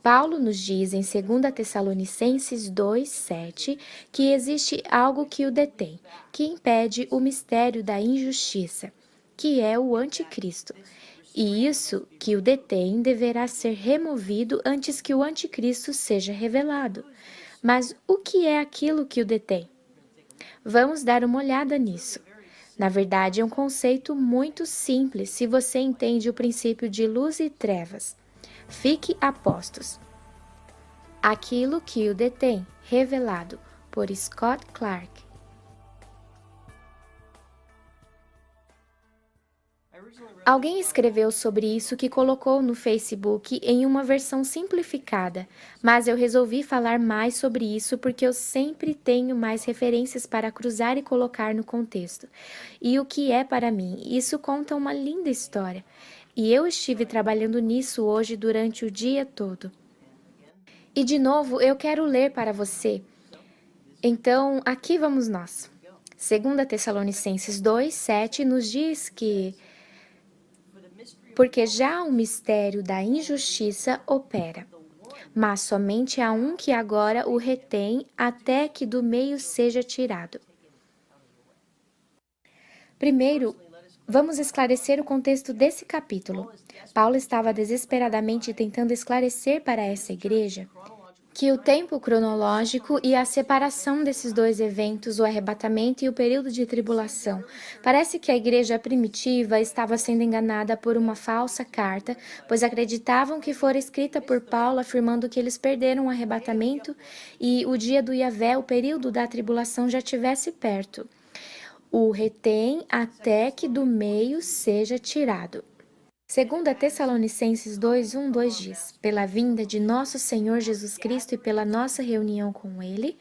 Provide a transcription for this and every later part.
Paulo nos diz em 2 Tessalonicenses 2:7 que existe algo que o detém, que impede o mistério da injustiça, que é o anticristo. E isso que o detém deverá ser removido antes que o anticristo seja revelado. Mas o que é aquilo que o detém? Vamos dar uma olhada nisso. Na verdade, é um conceito muito simples se você entende o princípio de luz e trevas. Fique a postos. Aquilo que o detém, revelado por Scott Clark. Alguém escreveu sobre isso que colocou no Facebook em uma versão simplificada, mas eu resolvi falar mais sobre isso porque eu sempre tenho mais referências para cruzar e colocar no contexto. E o que é para mim? Isso conta uma linda história. E eu estive trabalhando nisso hoje durante o dia todo. E de novo, eu quero ler para você. Então, aqui vamos nós. 2 Tessalonicenses 2:7 nos diz que porque já o mistério da injustiça opera, mas somente há um que agora o retém até que do meio seja tirado. Primeiro, vamos esclarecer o contexto desse capítulo. Paulo estava desesperadamente tentando esclarecer para essa igreja que o tempo cronológico e a separação desses dois eventos, o arrebatamento e o período de tribulação. Parece que a igreja primitiva estava sendo enganada por uma falsa carta, pois acreditavam que fora escrita por Paulo afirmando que eles perderam o arrebatamento e o dia do Yahvé, o período da tribulação, já estivesse perto. O retém até que do meio seja tirado. 2 Tessalonicenses 2:1-2 diz: Pela vinda de nosso Senhor Jesus Cristo e pela nossa reunião com Ele,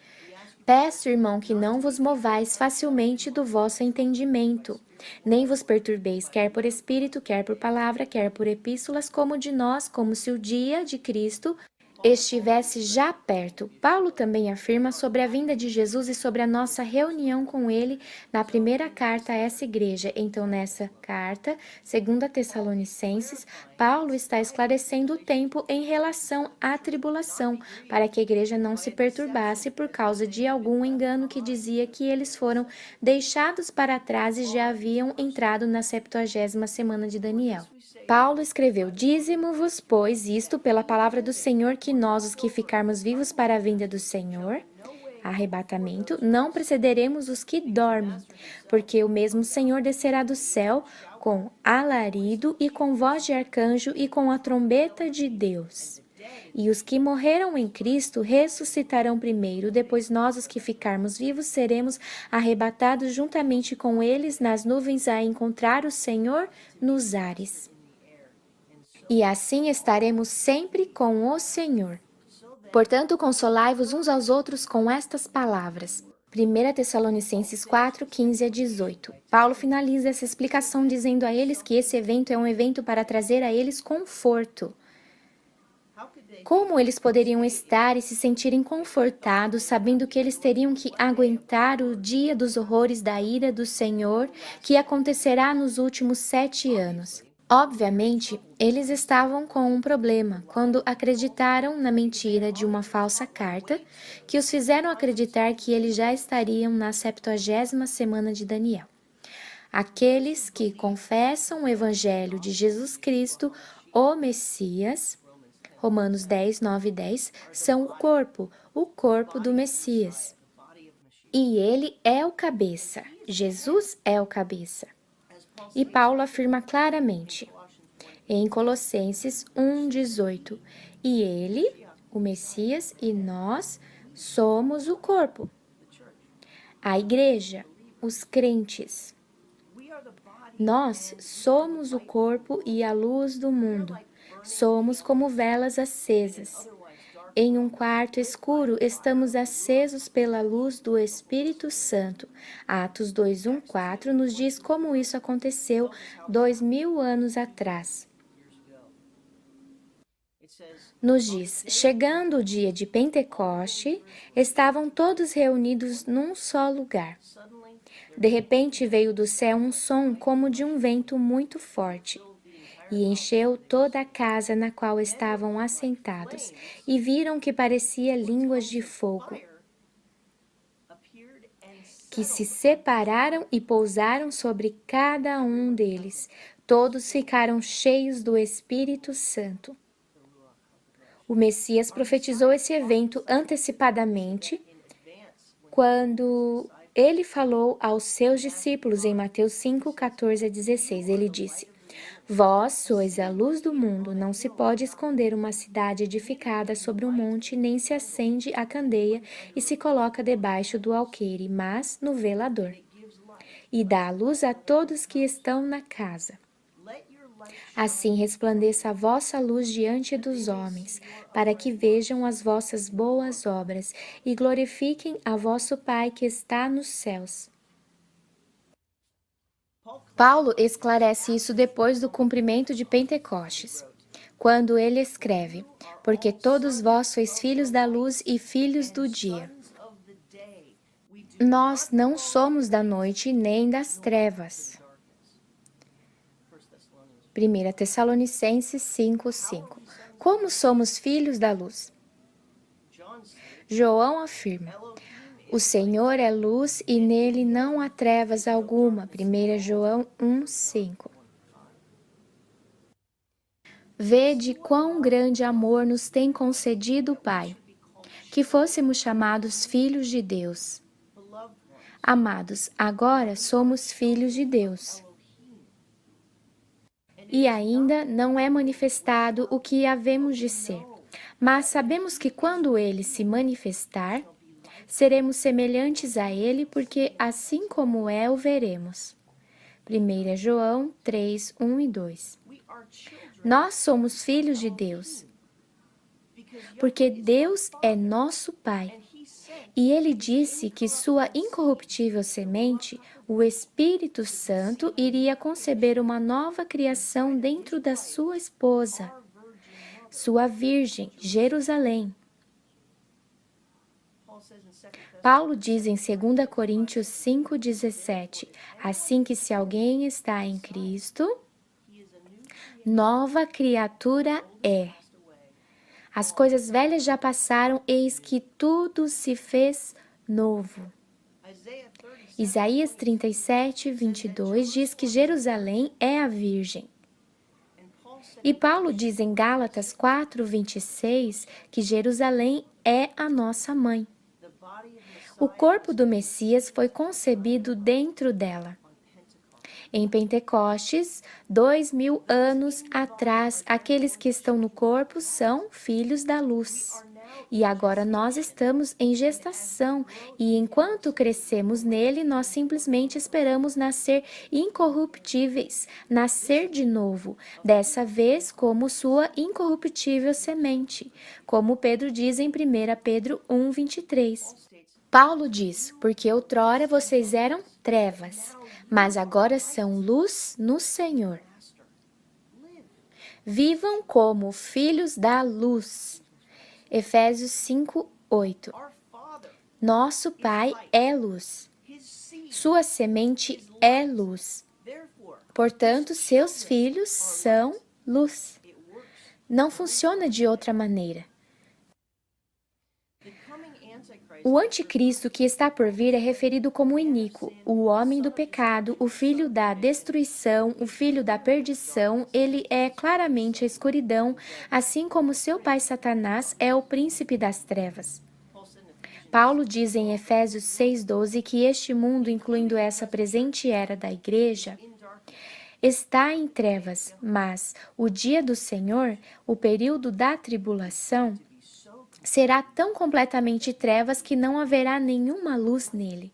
peço, irmão, que não vos movais facilmente do vosso entendimento, nem vos perturbeis, quer por espírito, quer por palavra, quer por epístolas, como de nós, como se o dia de Cristo estivesse já perto. Paulo também afirma sobre a vinda de Jesus e sobre a nossa reunião com ele na primeira carta a essa igreja. Então, nessa carta, 2 Tessalonicenses, Paulo está esclarecendo o tempo em relação à tribulação, para que a igreja não se perturbasse por causa de algum engano que dizia que eles foram deixados para trás e já haviam entrado na 70ª semana de Daniel. Paulo escreveu: Dízimo-vos, pois, isto pela palavra do Senhor, que nós, os que ficarmos vivos para a vinda do Senhor, arrebatamento, não precederemos os que dormem, porque o mesmo Senhor descerá do céu com alarido e com voz de arcanjo e com a trombeta de Deus. E os que morreram em Cristo ressuscitarão primeiro, depois nós, os que ficarmos vivos, seremos arrebatados juntamente com eles nas nuvens a encontrar o Senhor nos ares. E assim estaremos sempre com o Senhor. Portanto, consolai-vos uns aos outros com estas palavras. 1 Tessalonicenses 4:15-18. Paulo finaliza essa explicação dizendo a eles que esse evento é um evento para trazer a eles conforto. Como eles poderiam estar e se sentirem confortados, sabendo que eles teriam que aguentar o dia dos horrores da ira do Senhor, que acontecerá nos últimos 7 anos? Obviamente, eles estavam com um problema quando acreditaram na mentira de uma falsa carta que os fizeram acreditar que eles já estariam na 70ª semana de Daniel. Aqueles que confessam o Evangelho de Jesus Cristo, o Messias, Romanos 10, 9 e 10, são o corpo do Messias. E ele é o cabeça, Jesus é o cabeça. E Paulo afirma claramente, em Colossenses 1:18, e ele, o Messias, e nós somos o corpo. A igreja, os crentes. Nós somos o corpo e a luz do mundo. Somos como velas acesas. Em um quarto escuro, estamos acesos pela luz do Espírito Santo. Atos 2:1-4 nos diz como isso aconteceu 2000 anos atrás. Nos diz, chegando o dia de Pentecoste, estavam todos reunidos num só lugar. De repente veio do céu um som como de um vento muito forte. e encheu toda a casa na qual estavam assentados, e viram que parecia línguas de fogo, que se separaram e pousaram sobre cada um deles. Todos ficaram cheios do Espírito Santo. O Messias profetizou esse evento antecipadamente quando ele falou aos seus discípulos em Mateus 5, 14 a 16. Ele disse: Vós sois a luz do mundo, não se pode esconder uma cidade edificada sobre um monte, nem se acende a candeia e se coloca debaixo do alqueire, mas no velador, e dá a luz a todos que estão na casa. Assim resplandeça a vossa luz diante dos homens, para que vejam as vossas boas obras e glorifiquem a vosso Pai que está nos céus. Paulo esclarece isso depois do cumprimento de Pentecostes, quando ele escreve: Porque todos vós sois filhos da luz e filhos do dia. Nós não somos da noite nem das trevas. 1 Tessalonicenses 5:5. Como somos filhos da luz? João afirma: O Senhor é luz e nele não há trevas alguma. 1 João 1:5. Vede quão grande amor nos tem concedido o Pai, que fôssemos chamados filhos de Deus. Amados, agora somos filhos de Deus. E ainda não é manifestado o que havemos de ser. Mas sabemos que quando ele se manifestar, seremos semelhantes a ele, porque assim como é, o veremos. 1 João 3, 1 e 2. Nós somos filhos de Deus, porque Deus é nosso Pai. E ele disse que sua incorruptível semente, o Espírito Santo, iria conceber uma nova criação dentro da sua esposa, sua virgem, Jerusalém. Paulo diz em 2 Coríntios 5,17, assim que se alguém está em Cristo, nova criatura é. As coisas velhas já passaram, eis que tudo se fez novo. Isaías 37, 22 diz que Jerusalém é a Virgem. E Paulo diz em Gálatas 4, 26 que Jerusalém é a nossa mãe. O corpo do Messias foi concebido dentro dela. Em Pentecostes, 2000 anos atrás, aqueles que estão no corpo são filhos da luz. E agora nós estamos em gestação, e enquanto crescemos nele, nós simplesmente esperamos nascer incorruptíveis, nascer de novo, dessa vez como sua incorruptível semente, como Pedro diz em 1 Pedro 1:23. Paulo diz, porque outrora vocês eram trevas, mas agora são luz no Senhor. Vivam como filhos da luz. Efésios 5:8. Nosso Pai é luz. Sua semente é luz. Portanto, seus filhos são luz. Não funciona de outra maneira. O anticristo que está por vir é referido como iníquo, o homem do pecado, o filho da destruição, o filho da perdição. Ele é claramente a escuridão, assim como seu pai Satanás é o príncipe das trevas. Paulo diz em Efésios 6:12 que este mundo, incluindo essa presente era da igreja, está em trevas, mas o dia do Senhor, o período da tribulação, será tão completamente trevas que não haverá nenhuma luz nele.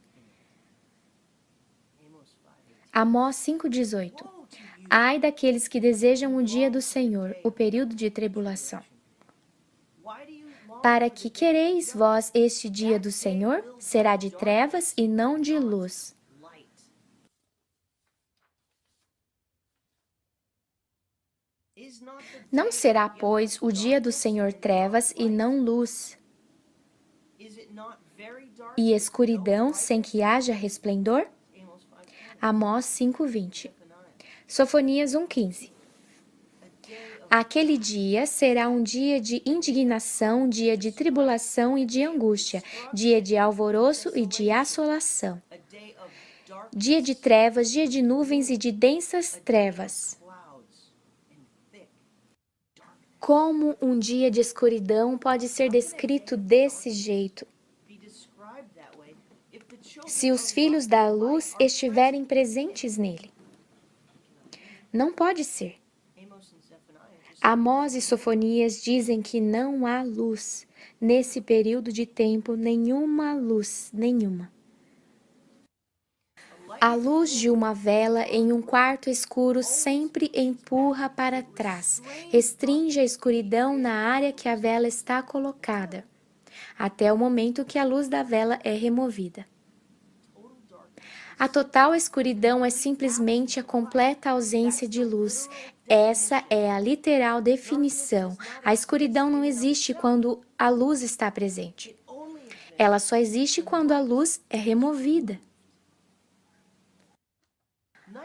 Amós 5:18. Ai daqueles que desejam o dia do Senhor, o período de tribulação. Para que quereis vós este dia do Senhor? Será de trevas e não de luz. Não será, pois, o dia do Senhor trevas e não luz, e escuridão sem que haja resplendor? Amós 5:20. Sofonias 1:15. Aquele dia será um dia de indignação, dia de tribulação e de angústia, dia de alvoroço e de assolação, dia de trevas, dia de nuvens e de densas trevas. Como um dia de escuridão pode ser descrito desse jeito? Se os filhos da luz estiverem presentes nele. Não pode ser. Amós e Sofonias dizem que não há luz. Nesse período de tempo, nenhuma luz, nenhuma. A luz de uma vela em um quarto escuro sempre empurra para trás, restringe a escuridão na área que a vela está colocada, até o momento que a luz da vela é removida. A total escuridão é simplesmente a completa ausência de luz. Essa é a literal definição. A escuridão não existe quando a luz está presente. Ela só existe quando a luz é removida.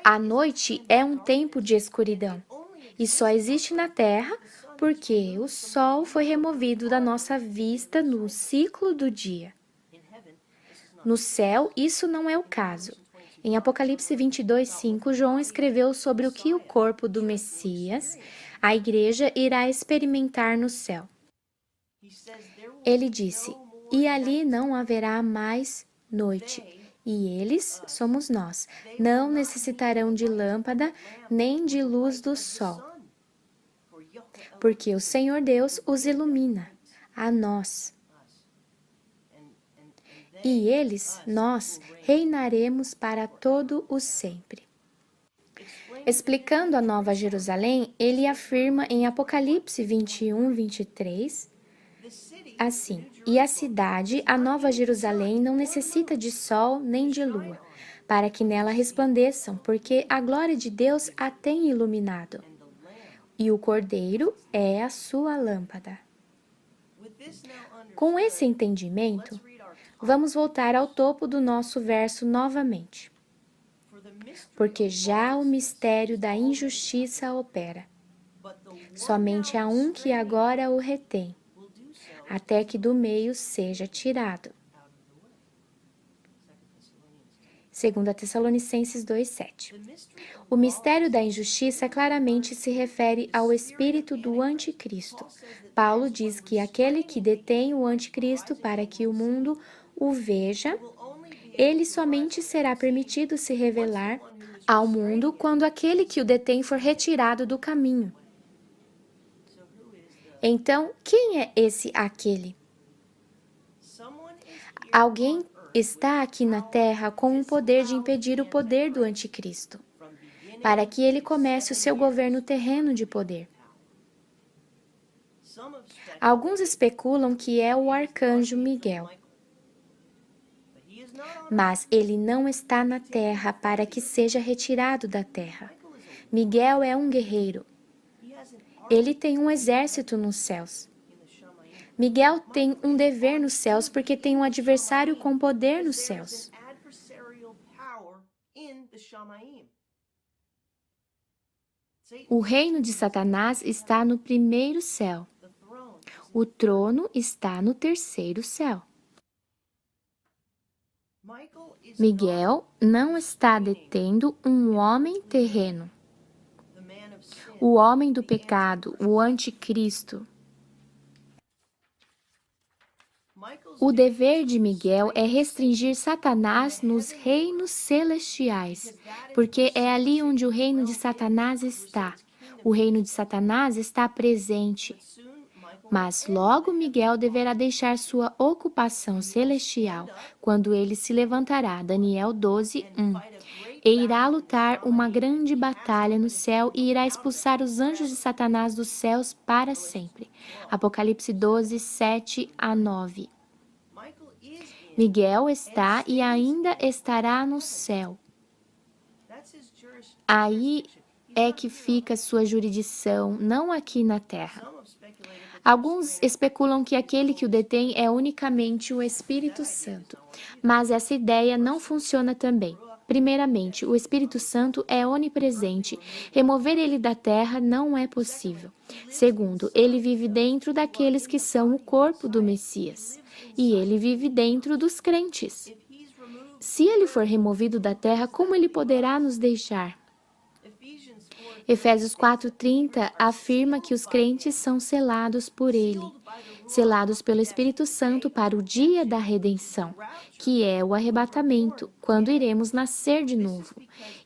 A noite é um tempo de escuridão e só existe na Terra porque o Sol foi removido da nossa vista no ciclo do dia. No céu, isso não é o caso. Em Apocalipse 22:5, João escreveu sobre o que o corpo do Messias, a igreja, irá experimentar no céu. Ele disse: "E ali não haverá mais noite. E eles, somos nós, não necessitarão de lâmpada nem de luz do sol, porque o Senhor Deus os ilumina, a nós. E eles, nós, reinaremos para todo o sempre." Explicando a Nova Jerusalém, ele afirma em Apocalipse 21:23, assim: "E a cidade, a Nova Jerusalém, não necessita de sol nem de lua, para que nela resplandeçam, porque a glória de Deus a tem iluminado. E o Cordeiro é a sua lâmpada." Com esse entendimento, vamos voltar ao topo do nosso verso novamente. Porque já o mistério da injustiça opera. Somente há um que agora o retém, até que do meio seja tirado. 2 Tessalonicenses 2:7. O mistério da injustiça claramente se refere ao espírito do anticristo. Paulo diz que aquele que detém o anticristo para que o mundo o veja, ele somente será permitido se revelar ao mundo quando aquele que o detém for retirado do caminho. Então, quem é esse aquele? Alguém está aqui na Terra com o poder de impedir o poder do anticristo, para que ele comece o seu governo terreno de poder. Alguns especulam que é o arcanjo Miguel, mas ele não está na Terra para que seja retirado da Terra. Miguel é um guerreiro. Ele tem um exército nos céus. Miguel tem um dever nos céus porque tem um adversário com poder nos céus. O reino de Satanás está no primeiro céu. O trono está no terceiro céu. Miguel não está detendo um homem terreno. O homem do pecado, o anticristo. O dever de Miguel é restringir Satanás nos reinos celestiais, porque é ali onde o reino de Satanás está. O reino de Satanás está presente. Mas logo Miguel deverá deixar sua ocupação celestial, quando ele se levantará, Daniel 12:1, e irá lutar uma grande batalha no céu e irá expulsar os anjos de Satanás dos céus para sempre. Apocalipse 12:7-9. Miguel está e ainda estará no céu. Aí é que fica sua jurisdição, não aqui na terra. Alguns especulam que aquele que o detém é unicamente o Espírito Santo, mas essa ideia não funciona também. Primeiramente, o Espírito Santo é onipresente. Remover ele da terra não é possível. Segundo, ele vive dentro daqueles que são o corpo do Messias. E ele vive dentro dos crentes. Se ele for removido da terra, como ele poderá nos deixar? Efésios 4:30 afirma que os crentes são selados por ele, selados pelo Espírito Santo para o dia da redenção, que é o arrebatamento, quando iremos nascer de novo.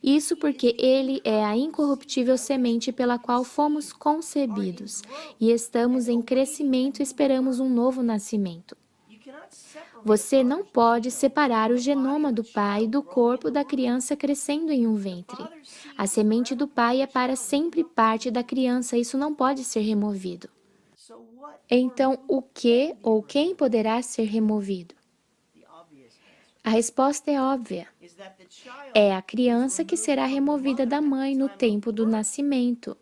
Isso porque ele é a incorruptível semente pela qual fomos concebidos, e estamos em crescimento e esperamos um novo nascimento. Você não pode separar o genoma do pai do corpo da criança crescendo em um ventre. A semente do pai é para sempre parte da criança, isso não pode ser removido. Então, o que ou quem poderá ser removido? A resposta é óbvia. É a criança que será removida da mãe no tempo do nascimento,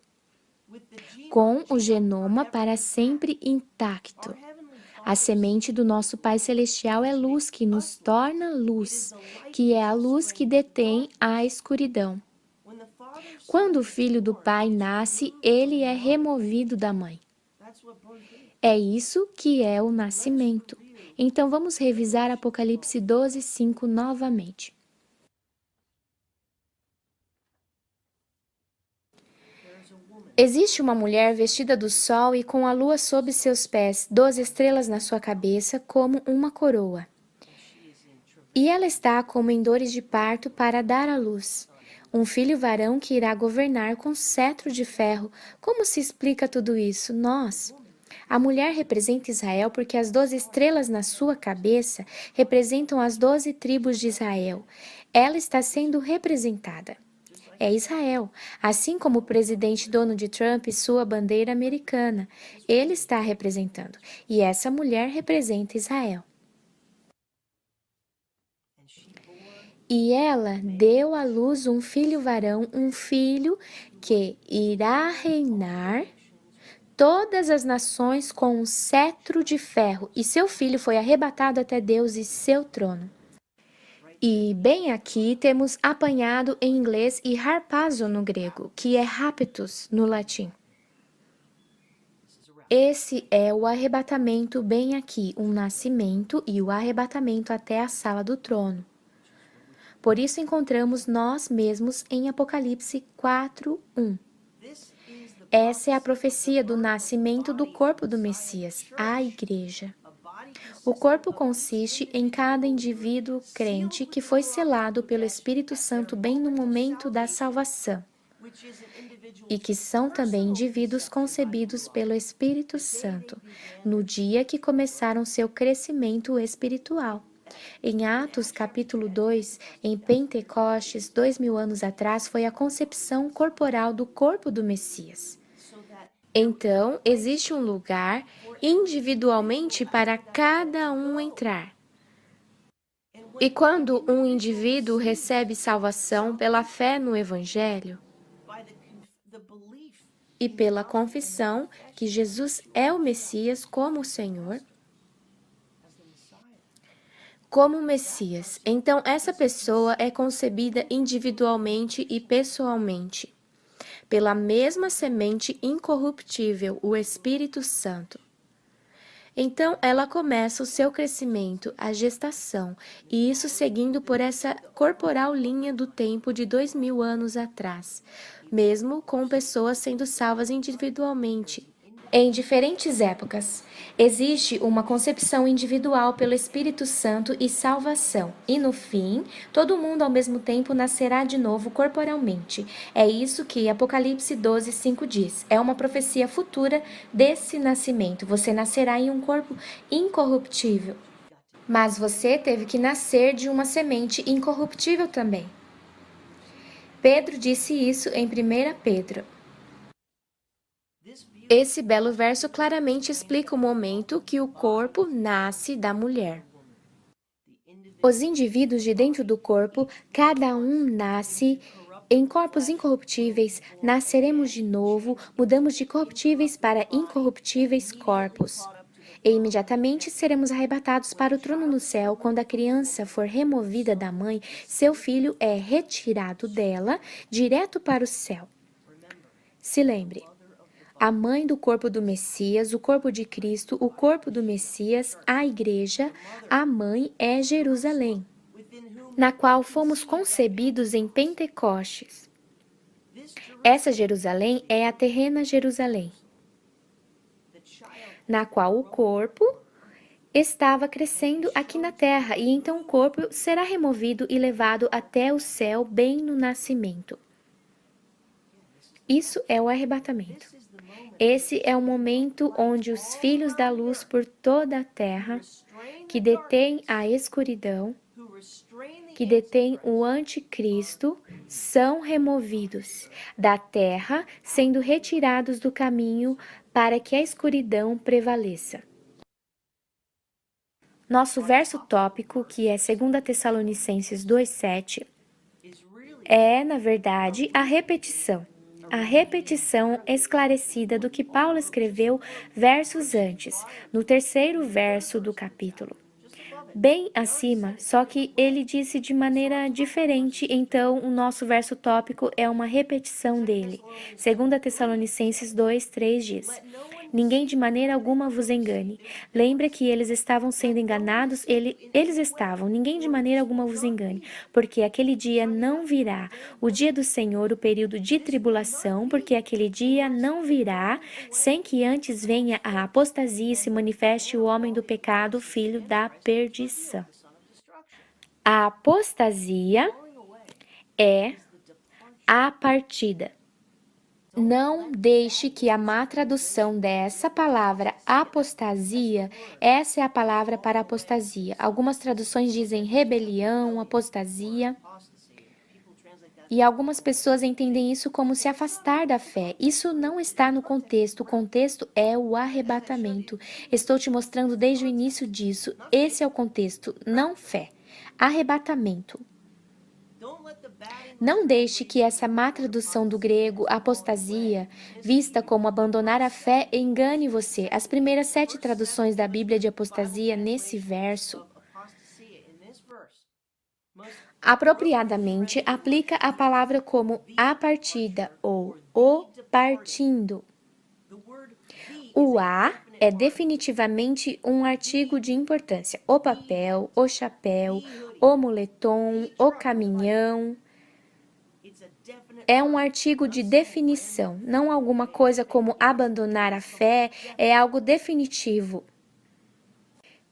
com o genoma para sempre intacto. A semente do nosso Pai Celestial é luz que nos torna luz, que é a luz que detém a escuridão. Quando o filho do Pai nasce, ele é removido da mãe. É isso que é o nascimento. Então vamos revisar Apocalipse 12:5 novamente. Existe uma mulher vestida do sol e com a lua sob seus pés, 12 estrelas na sua cabeça, como uma coroa. E ela está como em dores de parto para dar à luz um filho varão que irá governar com cetro de ferro. Como se explica tudo isso? A mulher representa Israel porque as 12 estrelas na sua cabeça representam as 12 tribos de Israel. Ela está sendo representada. É Israel, assim como o presidente Donald Trump e sua bandeira americana. Ele está representando, e essa mulher representa Israel. E ela deu à luz um filho varão, um filho que irá reinar todas as nações com um cetro de ferro, e seu filho foi arrebatado até Deus e seu trono. E bem aqui temos apanhado em inglês e harpazo no grego, que é raptus no latim. Esse é o arrebatamento bem aqui, um nascimento e o arrebatamento até a sala do trono. Por isso encontramos nós mesmos em Apocalipse 4:1. Essa é a profecia do nascimento do corpo do Messias, a igreja. O corpo consiste em cada indivíduo crente que foi selado pelo Espírito Santo bem no momento da salvação, e que são também indivíduos concebidos pelo Espírito Santo, no dia que começaram seu crescimento espiritual. Em Atos capítulo 2, em Pentecostes, 2000 anos atrás, foi a concepção corporal do corpo do Messias. Então, existe um lugar individualmente para cada um entrar. E quando um indivíduo recebe salvação pela fé no Evangelho e pela confissão que Jesus é o Messias como o Senhor, como Messias, então essa pessoa é concebida individualmente e pessoalmente pela mesma semente incorruptível, o Espírito Santo. Então, ela começa o seu crescimento, a gestação, e isso seguindo por essa corporal linha do tempo de 2000 anos atrás, mesmo com pessoas sendo salvas individualmente. Em diferentes épocas, existe uma concepção individual pelo Espírito Santo e salvação, e no fim, todo mundo ao mesmo tempo nascerá de novo corporalmente. É isso que Apocalipse 12:5 diz. É uma profecia futura desse nascimento. Você nascerá em um corpo incorruptível. Mas você teve que nascer de uma semente incorruptível também. Pedro disse isso em 1 Pedro. Esse belo verso claramente explica o momento que o corpo nasce da mulher. Os indivíduos de dentro do corpo, cada um nasce em corpos incorruptíveis, nasceremos de novo, mudamos de corruptíveis para incorruptíveis corpos. E imediatamente seremos arrebatados para o trono no céu. Quando a criança for removida da mãe, seu filho é retirado dela, direto para o céu. Se lembre, a mãe do corpo do Messias, o corpo de Cristo, o corpo do Messias, a igreja, a mãe é Jerusalém, na qual fomos concebidos em Pentecostes. Essa Jerusalém é a terrena Jerusalém, na qual o corpo estava crescendo aqui na terra, e então o corpo será removido e levado até o céu bem no nascimento. Isso é o arrebatamento. Esse é o momento onde os filhos da luz por toda a terra, que detêm a escuridão, que detêm o anticristo, são removidos da terra, sendo retirados do caminho para que a escuridão prevaleça. Nosso verso tópico, que é 2 Tessalonicenses 2,7, é, na verdade, a repetição esclarecida do que Paulo escreveu versos antes, no 3º verso do capítulo. Bem acima, só que ele disse de maneira diferente, então o nosso verso tópico é uma repetição dele. 2 Tessalonicenses 2:3 diz: Ninguém de maneira alguma vos engane. Lembra que eles estavam sendo enganados? Eles estavam. Ninguém de maneira alguma vos engane, porque aquele dia não virá. O dia do Senhor, o período de tribulação, porque aquele dia não virá, sem que antes venha a apostasia e se manifeste o homem do pecado, filho da perdição. A apostasia é a partida. Não deixe que a má tradução dessa palavra apostasia, essa é a palavra para apostasia. Algumas traduções dizem rebelião, apostasia. E algumas pessoas entendem isso como se afastar da fé. Isso não está no contexto. O contexto é o arrebatamento. Estou te mostrando desde o início disso. Esse é o contexto, não fé. Arrebatamento. Não deixe que essa má tradução do grego, apostasia, vista como abandonar a fé, engane você. As primeiras 7 traduções da Bíblia de apostasia nesse verso apropriadamente aplica a palavra como a partida ou o partindo. O a é definitivamente um artigo de importância. O papel, o chapéu, o moletom, o caminhão. É um artigo de definição, não alguma coisa como abandonar a fé, é algo definitivo.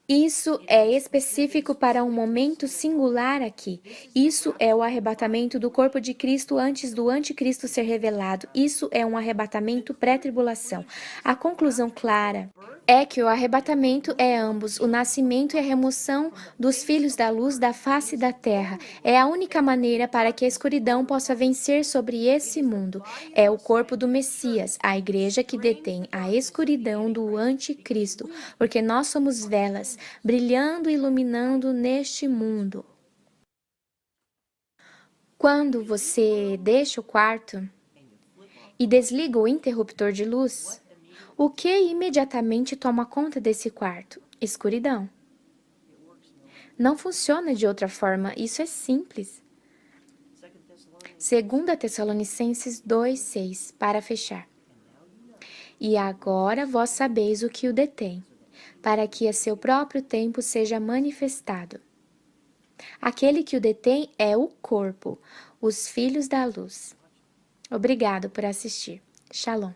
Isso é específico para um momento singular aqui. Isso é o arrebatamento do corpo de Cristo antes do anticristo ser revelado. Isso é um arrebatamento pré-tribulação. A conclusão clara é que o arrebatamento é ambos, o nascimento e a remoção dos filhos da luz da face da terra. É a única maneira para que a escuridão possa vencer sobre esse mundo. É o corpo do Messias, a igreja que detém a escuridão do anticristo, porque nós somos velas, brilhando e iluminando neste mundo. Quando você deixa o quarto e desliga o interruptor de luz, o que imediatamente toma conta desse quarto? Escuridão. Não funciona de outra forma, isso é simples. 2 Tessalonicenses 2:6, para fechar. E agora vós sabeis o que o detém, para que a seu próprio tempo seja manifestado. Aquele que o detém é o corpo, os filhos da luz. Obrigado por assistir. Shalom.